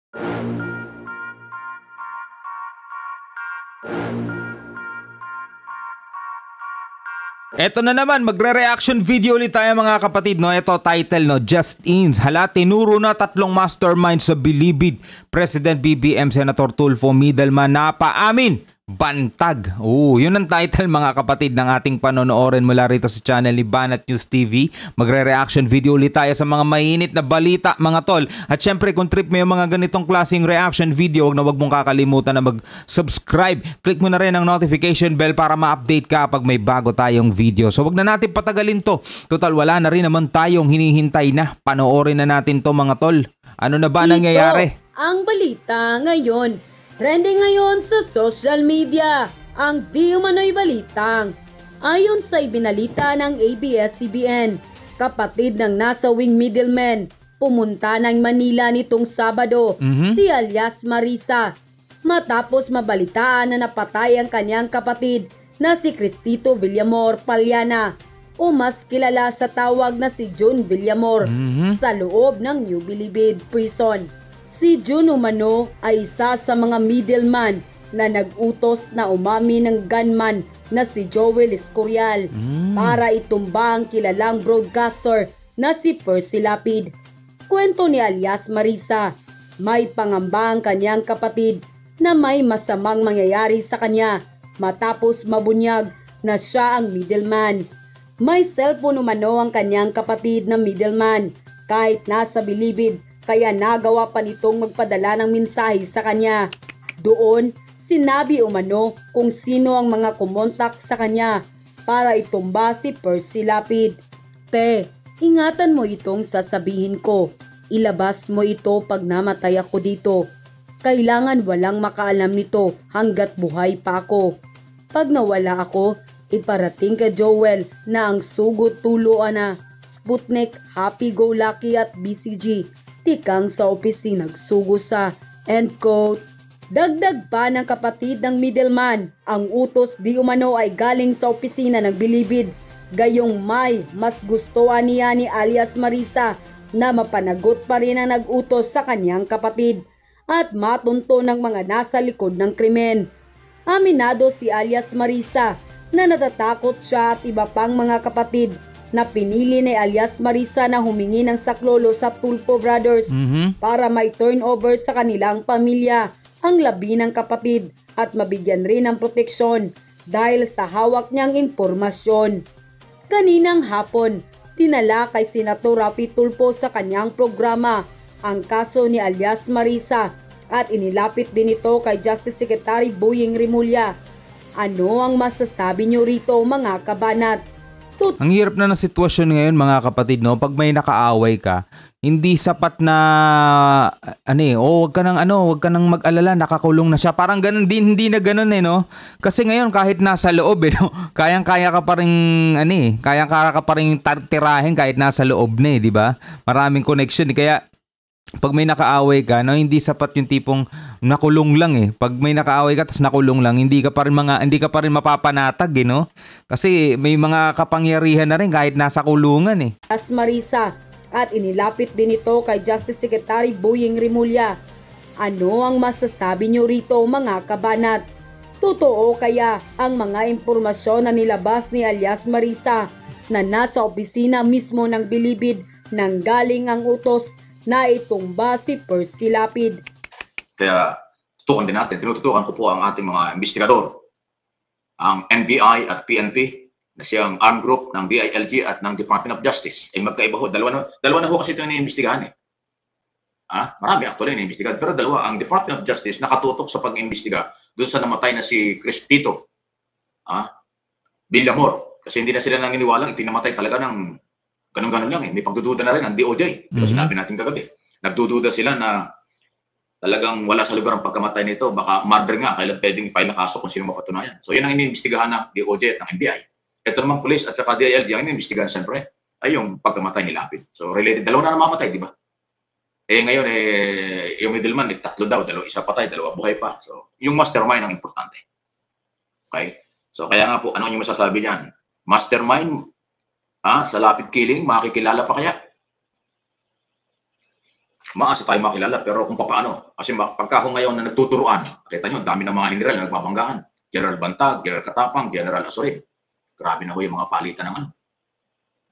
Eto na naman, magre-reaction video ulit tayo mga kapatid, no? Ito title, no? Just Ins. Hala, tinuro na 3 mastermind sa Bilibid. President BBM, Senator Tulfo, middleman na paamin. Bantag. Yun ang title mga kapatid ng ating panonoorin mula rito sa channel ni Banat News TV. Magre-reaction video ulit tayo sa mga mainit na balita mga tol. At syempre kung trip mo yung mga ganitong klaseng reaction video, wag mong kakalimutan na mag-subscribe. Click mo na rin ang notification bell para ma-update ka pag may bago tayong video. So wag na natin patagalin to. Total wala na rin naman tayong hinihintay na. Panoorin na natin to mga tol. Ano na ba nangyayari? Ang balita ngayon. Trending ngayon sa social media, ang di umano'y balitang. Ayon sa ibinalita ng ABS-CBN, kapatid ng nasawing middleman, pumunta ng Manila nitong Sabado, si alias Marisa, matapos mabalitaan na napatay ang kanyang kapatid na si Cristito Villamor Paliana o mas kilala sa tawag na si June Villamor sa loob ng New Bilibid Prison. Si June umano ay isa sa mga middleman na nag-utos na umami ng gunman na si Joel Escorial para itumba ang kilalang broadcaster na si Percy Lapid. Kwento ni alias Marisa, may pangamba ang kanyang kapatid na may masamang mangyayari sa kanya matapos mabunyag na siya ang middleman. May cellphone umano ang kanyang kapatid na middleman kahit nasa Bilibid. Kaya nagawa pa nitong magpadala ng mensahe sa kanya. Doon, sinabi umano kung sino ang mga kumontak sa kanya para itumba si Percy Lapid. Te, ingatan mo itong sasabihin ko. Ilabas mo ito pag namatay ako dito. Kailangan walang makaalam nito hanggat buhay pa ako. Pag nawala ako, iparating kay Joel na ang sugot tuluan na Sputnik, Happy Go Lucky at BCG. Tikang sa opisina nagsugo sa end quote. Dagdag pa ng kapatid ng middleman, ang utos di umano ay galing sa opisina ng Bilibid. Gayong may mas gustuhan niya ni alias Marisa na mapanagot pa rin ang nag-utos sa kanyang kapatid at matunto ng mga nasa likod ng krimen. Aminado si alias Marisa na natatakot siya at iba pang mga kapatid na pinili ni alias Marisa na humingi ng saklolo sa Tulfo Brothers para may turnover sa kanilang pamilya ang labi ng kapatid at mabigyan rin ng proteksyon dahil sa hawak niyang impormasyon. Kaninang hapon, tinala kay Senator Rapi Tulfo sa kanyang programa ang kaso ni alias Marisa at inilapit din ito kay Justice Secretary Boying Rimulya. Ano ang masasabi niyo rito mga kabanat? Ang hirap na ng sitwasyon ngayon mga kapatid, no? Pag may nakaaway ka, hindi sapat na wag ka nang mag-alala, nakakulong na siya. Parang ganun din, hindi na ganun no? Kasi ngayon kahit nasa loob no? Kayang-kaya ka pa ring kayang-kaya ka pa ring tirahin kahit nasa loob na di ba? Maraming connection kaya pag may nakaaway ka, no, hindi sapat yung tipong nakulong lang Pag may nakaaway ka tapos nakulong lang, hindi ka pa rin mapapanatag no? Kasi may mga kapangyarihan na rin kahit nasa kulungan As Marisa at inilapit din ito kay Justice Secretary Boying Rimulya. Ano ang masasabi niyo rito mga kabanat? Totoo kaya ang mga impormasyon na nilabas ni alias Marisa na nasa opisina mismo ng Bilibid nang galing ang utos na itumba si Percy Lapid? Kaya tutukan din natin, tinututukan ko po ang ating mga investigador, ang NBI at PNP, na siyang armed group ng DILG at ng Department of Justice. Ay magkaiba ho, dalawa na ho kasi ito yung iniimbestigahan Marami actually iniimbestigahan, pero dalawa. Ang Department of Justice nakatutok sa pag-imbestiga doon sa namatay na si Cristito Villamor. Kasi hindi na sila naniniwalang ito namatay talaga ng ganun-ganun lang May pagdududa na rin ang DOJ. Diba sinabi natin kagabi. Nagdududa sila na talagang wala sa lugar ang pagkamatay nito. Baka murder nga. Kailan pwedeng i-file na kaso kung sino mapatunayan. So yan ang iniimbestigahan ng DOJ at ng NBI. Ito naman police at saka DILG ang iniimbestigahan siyempre ay yung pagkamatay ni Lapid. So related. Dalawa na namamatay, di ba? Ngayon yung middleman, 3 daw. Isa patay, 2 buhay pa. So yung mastermind ang importante. Okay? So kaya nga po, ano yung masasabi niyan? Mastermind, sa Lapid killing, makikilala pa kaya? maasa tayo makilala, pero kung paano. Kasi pagka ako ngayon na nagtuturuan, kita nyo, dami ng mga general na nagbabanggaan. General Bantag, General Katapang, General Asorin. Grabe na ho yung mga palitan ng ano.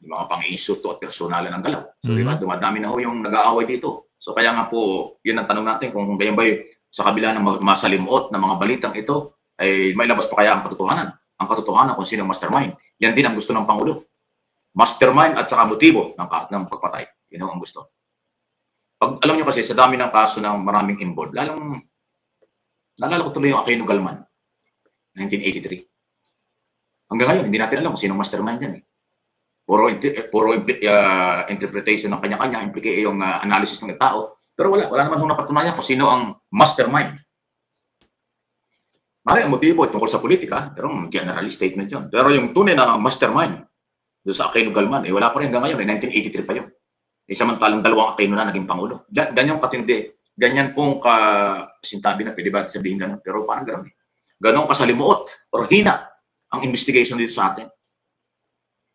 Yung mga pang-iisuto at personalan ng galaw. So, di ba, dumadami na ho yung nag-aaway dito. So, kaya nga po, yun ang tanong natin, kung ganyan ba sa kabila ng masalimuot ng mga balitang ito, ay may labas pa kaya ang katotohanan? Ang katotohanan kung sino ang mastermind. Yan din ang gusto ng Pangulo. Mastermind at saka motibo ng pagpatay. Yun ang gusto. Alam nyo kasi, sa dami ng kaso ng maraming involved, lalong, naalala ko tuloy yung Aquino Galman, 1983. Hanggang ngayon, hindi natin alam kung sino mastermind yan. Puro interpretation ng kanya-kanya, yung analysis ng tao. Pero wala naman kung napatunayan kung sino ang mastermind. Mali ang motibo tungkol sa politika, pero general statement yun. Pero yung tunay na mastermind, doon sa Aquino Galman, wala pa rin hanggang ngayon, 1983 pa yun. Samantalang dalawang Aquino na naging Pangulo. Ganyan katindi. Ganyan pong kasintabi na pwede ba sabihin ganun, pero parang gano'n. Ganong kasalimuot or hina ang investigation dito sa atin.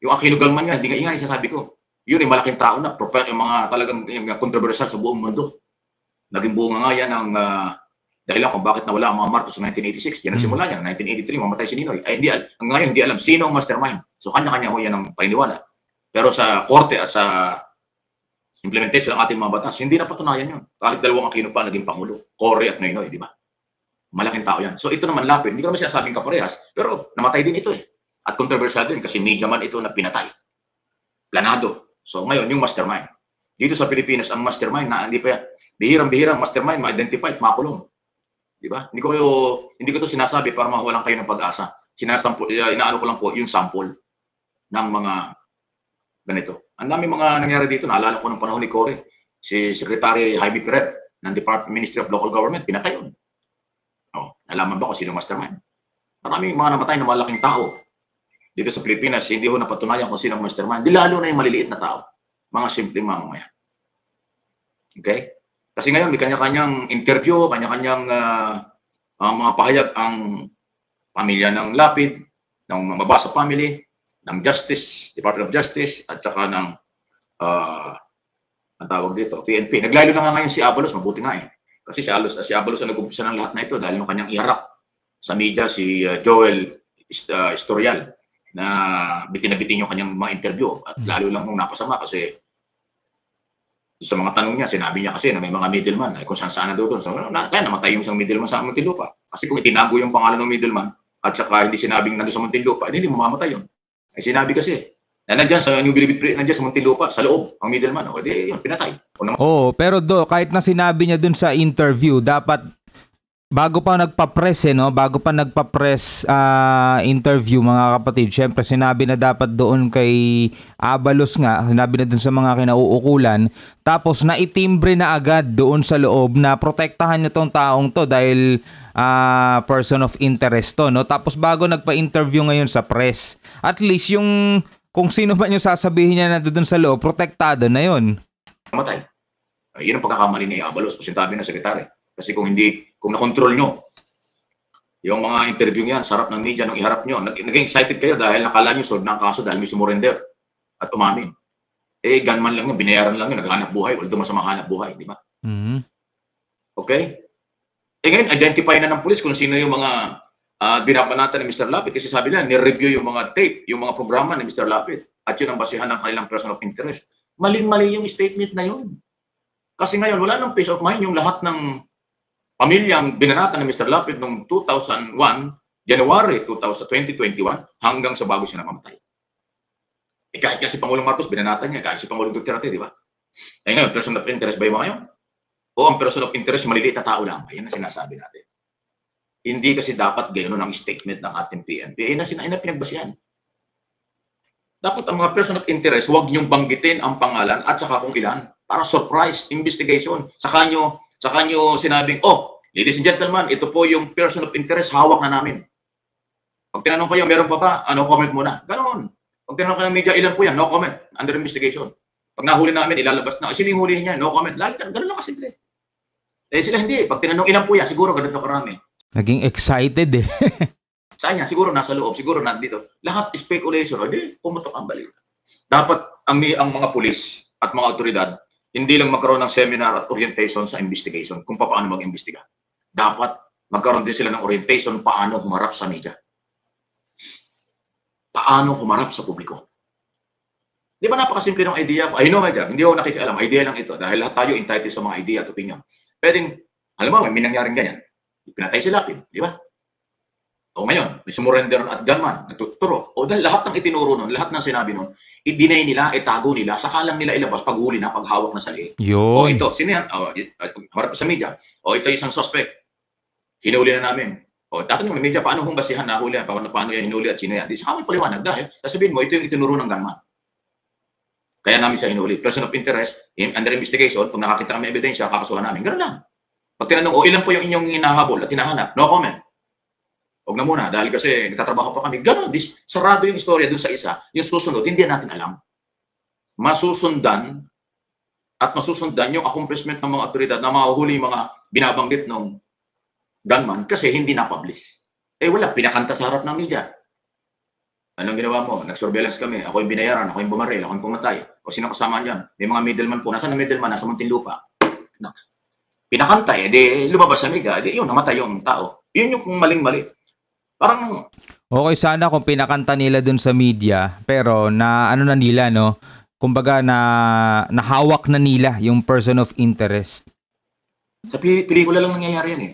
Yung Aquino Galman nga, hindi nga isasabi ko. Yun ay malaking tao na, yung mga talagang controversial sa buong mundo. Naging bunga nga yan ng dahilan kung bakit nawala ang mga Marcos sa 1986. Yan ang simula yan. 1983, mamatay si Ninoy. Ay, ngayon hindi alam sino ang mastermind. So, kanya-kanya ho yan ang paniniwala. Pero sa korte at sa implementation ng ating mga batas, hindi na patunayan yun. Kahit dalawang Aquino pa naging Pangulo. Cory at Noynoy, di ba? Malaking tao yan. So, ito naman lapit. Hindi ko naman sinasabing kaparehas, pero namatay din ito eh. At controversial din kasi media man ito na pinatay. Planado. So, ngayon, yung mastermind. Dito sa Pilipinas, ang mastermind na hindi pa bihirang-bihirang mastermind ma-identify at makulong. Di ba? Hindi ko ito sinasabi para mawalan kayo ng pag-asa. Inaano ko lang po yung sample ng mga ganito. Ang dami mga nangyari dito. Naalala ko ng panahon ni Cory. Si Secretary Jaime Peret ng Ministry of Local Government, pinatay yun. Nalaman ba kung sino mastermind? Maraming mga namatay na malaking tao. Dito sa Pilipinas, hindi ho napatunayan kung sino mastermind. Di lalo na yung maliliit na tao. Mga simpleng mamamayan. Okay? Kasi ngayon, may kanya-kanyang interview, kanya-kanyang mga pahayag ang pamilya ng Lapid, ng Mabasa family, ng Justice, Department of Justice, at saka ng ang tawag dito, PNP. Naglalo na nga ngayon si Abalos, mabuti nga eh. Kasi si Abalos ang nag-umpisa ng lahat na ito dahil yung kanyang iharap sa media si Joel Historial na bitin yung kanyang mga interview. At lalo lang nung napasama kasi sa mga tanong niya, sinabi niya kasi na may mga middleman ay kung saan na doon. So, kaya namatay yung isang middleman sa Muntinlupa. Kasi kung itinago yung pangalan ng middleman at saka hindi sinabing nandun sa Muntinlupa, hindi mamamatay yun. Ay sinabi kasi na nandyan sa New Bilibid, nandyan sa Muntinlupa, sa loob, ang middleman. O di yun, pinatay. Pero kahit na sinabi niya dun sa interview, dapat bago pa nagpa-press bago pa nagpa-press interview mga kapatid, syempre sinabi na dapat doon kay Abalos nga, sinabi na dun sa mga kinauukulan, tapos naitimbre na agad doon sa loob na protektahan niyo tong taong to dahil person of interest to, no? Tapos bago nagpa-interview ngayon sa press, at least yung kung sino ba niyo sasabihin niya na doon sa loob, protektado na yun. Matay. Yun ang pagkakamali ni Abalos, sinabi ng sekretary. Kasi kung na-control nyo, yung mga interview niyan, sarap ng media nung iharap nyo, naging excited kayo dahil nakala nyo solve na ang kaso dahil may sumurrender at umamin. Gunman lang yun, binayaran lang yun, naghahanap buhay, although masama hanap buhay, di ba? Okay? Ngayon, identify na ng pulis kung sino yung mga binabanatan ni Mr. Lapid kasi sabi nila, nireview yung mga tape, yung mga programa ni Mr. Lapid at yun ang basihan ng kanilang person of interest. Maling-mali yung statement na yun. Kasi ngayon, wala nang peace of mind yung lahat ng pamilyang binanatan ni Mr. Lapid noong 2001, January 2021, hanggang sa bago siya namamatay. Kahit si Pangulong Marcos, binanatan niya, kahit si Pangulong Duterte, di ba? Ngayon, person of interest ba yung mga yun? O ang person of interest, maliliit na tao lang. Ayan ang sinasabi natin. Hindi kasi dapat gano'n ang statement ng ating PNP. Ayan ang pinagbasihan. Dapat ang mga person of interest, huwag niyong banggitin ang pangalan at saka kung ilan para surprise investigation. Saka nyo sinabing, ladies and gentlemen, ito po yung person of interest, hawak na namin. Pag tinanong kayo, meron pa ba? No comment muna. Ganon. Pag tinanong kayo ng media, ilan po yan? No comment. Under investigation. Pag nahuli namin, ilalabas na. Sino yung huli niya? No comment. Ganon lang kasimple. Sila hindi. Pag tinanong ilan po yan, siguro ganito karami. Naging excited eh. Saan yan? Siguro nasa loob. Siguro nandito. Lahat speculation. Hindi, pumutok ang balita. Dapat ang mga pulis at mga otoridad, hindi lang magkaroon ng seminar at orientation sa investigation kung paano mag-imbestiga. Dapat magkaroon din sila ng orientation paano humarap sa media. Paano humarap sa publiko. Di ba napakasimple ng idea ko? I know, hindi ako nakikialam. Idea lang ito dahil lahat tayo entitled sa mga idea at opinion. Pwedeng, alam mo, may nangyaring ganyan. Pinatay si Lapid, di ba? O ngayon, may sumurrender at gunman, nagtuturo. O dahil lahat ng itinuro nun, lahat ng sinabi nun, i-deny nila, itago nila, saka lang nila ilabas paghuli na, paghawak na sa liig. O ito, sino yan? Harap sa media. O ito isang suspect. Hinuli na namin. O tatanong ng media, paano kung basihan na huli? Paano yan hinuli at sino yan? Di sa kami paliwanag dahil, sasabihin mo, ito yung itinuro ng gunman. Kaya namin siya hinuli. Person of interest, under investigation, pag nakakita kami ebidensya, kakasuhan namin. Ganun lang. Pag tinanong, o ilan po yung inyong hinahabol at hinahanap? No comment. Huwag na muna, dahil kasi nagtatrabaho pa kami. Ganun, sarado yung istorya dun sa isa. Yung susunod, hindi natin alam. Masusundan at masusundan yung accomplishment ng mga otoridad na mahuhuli yung mga binabanggit ng gunman kasi hindi na-publish. Wala, pinakanta sa harap ng media. Anong ginawa mo? Nag-surveillance kami. Ako yung binayaran, ako yung bumaril, ako yung pumatay. O sino kasama niyan? May mga middleman po. Nasaan ang middleman? Nasa Muntinlupa. Pinakanta di lumabas sa media. Yun, namatay yung tao. Yun yung maling-mali. Parang okay sana kung pinakanta nila dun sa media, pero na ano na nila, no? Kumbaga nahawak na nila yung person of interest. Sa pelikula lang nangyayari yan eh.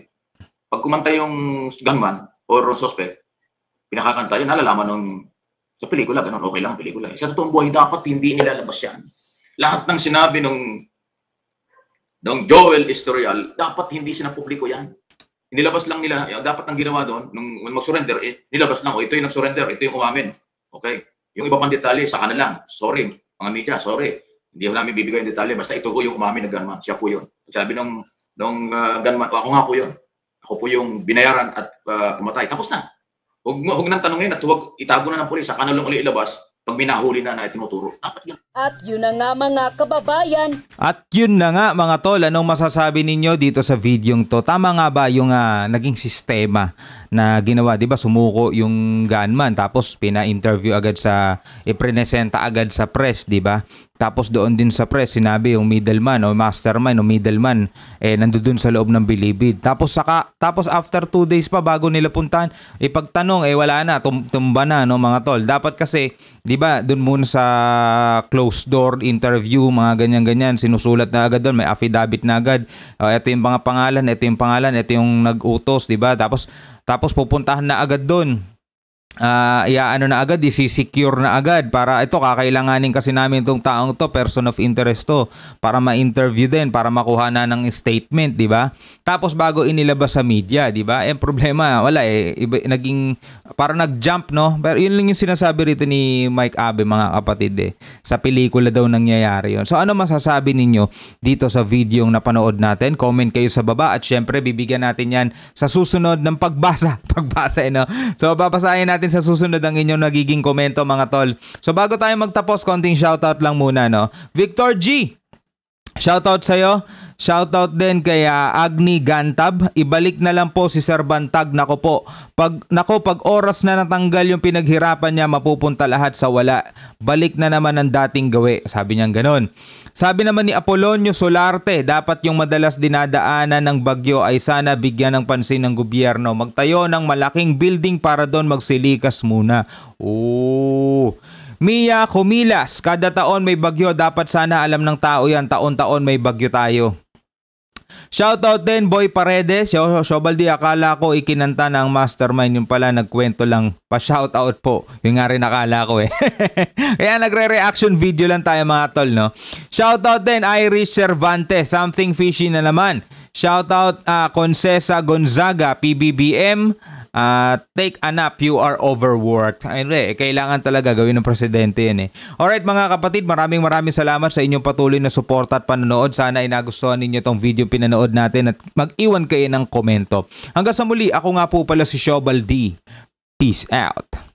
Pag kumanta yung gunman or suspect, pinakakanta yun, nalalaman nung sa pelikula, ganun, okay lang ang pelikula. Sa totoong buhay, dapat hindi nilalabas yan. Lahat ng sinabi nung Joel Estorial, dapat hindi sinapubliko yan. Nilabas lang nila, dapat ang ginawa doon, nung mag-surrender, nilabas lang, ito yung nag-surrender, ito yung umamin. Okay? Yung iba pang detalye, saka na lang. Sorry, mga media, sorry. Hindi ko namin bibigay yung detalye, basta ito po yung umamin na gunman. Siya po yun. Sabi nung gunman, ako nga po yun. Ako po yung binayaran at pumatay. Tapos na. Huwag nang tanongin at huwag itago na ng pulis, saka na lang ulit ilabas pag minahuli na tinuturo. Dapat yan. At yun na nga mga kababayan. At yun na nga mga tol, anong masasabi ninyo dito sa videong to? Tama nga ba yung naging sistema na ginawa? Diba sumuko yung gunman tapos pina-interview agad ipresenta agad sa press, diba? Tapos doon din sa press, sinabi yung middleman o mastermind o middleman nandoon sa loob ng Bilibid. Tapos after 2 days pa bago nila puntahan, ipagtanong wala na, tumba na no mga tol. Dapat kasi, 'di ba, doon muna sa closed door interview, mga ganyan-ganyan, sinusulat na agad doon, may affidavit na agad. Ito yung mga pangalan, ito yung nag-utos, 'di ba? Tapos pupuntahan na agad doon. Na agad, isi-secure na agad para ito, kakailanganin kasi namin itong taong to, person of interest to, para ma-interview din, para makuha na ng statement, di ba? Tapos bago inilabas sa media, di ba? Problema, wala iba, naging, parang nag-jump, no? Pero yun lang yung sinasabi rito ni Mike Abe, mga kapatid, sa pelikula daw nangyayari yun. So ano masasabi ninyo dito sa video yung napanood natin? Comment kayo sa baba at syempre bibigyan natin yan sa susunod ng pagbasa, no? So babasahin natin sa susunod ang inyong nagiging komento mga tol. So bago tayo magtapos, konting shoutout lang muna, no? Victor G, shoutout sa'yo. Shoutout din kay Agni Gantab. Ibalik na lang po si Sir Bantag. Nako po, pag oras na natanggal yung pinaghirapan niya, mapupunta lahat sa wala. Balik na naman ang dating gawi. Sabi niya ganoon. Sabi naman ni Apolonio Solarte, dapat yung madalas dinadaanan ng bagyo ay sana bigyan ng pansin ng gobyerno. Magtayo ng malaking building para doon magsilikas muna. Mia Comilas, kada taon may bagyo, dapat sana alam ng tao yan, taon-taon may bagyo tayo. Shoutout din Boy Paredes, Shobaldi, akala ko ikinanta ng mastermind, yung pala nagkwento lang, pa-shoutout po, yung nga rin akala ko Kaya nagre-reaction video lang tayo mga tol, no? Shoutout din Irish Cervantes, something fishy na naman. Shoutout Concesa Gonzaga, PBBM, take a nap, you are overworked. Kailangan talaga gawin ng presidente yan Alright mga kapatid, maraming salamat sa inyong patuloy na suporta at panonood. Sana ay nagustuhan ninyo tong video pinanood natin at mag-iwan kayo ng komento. Hanggang sa muli, ako nga po pala si Shobaldi. Peace out.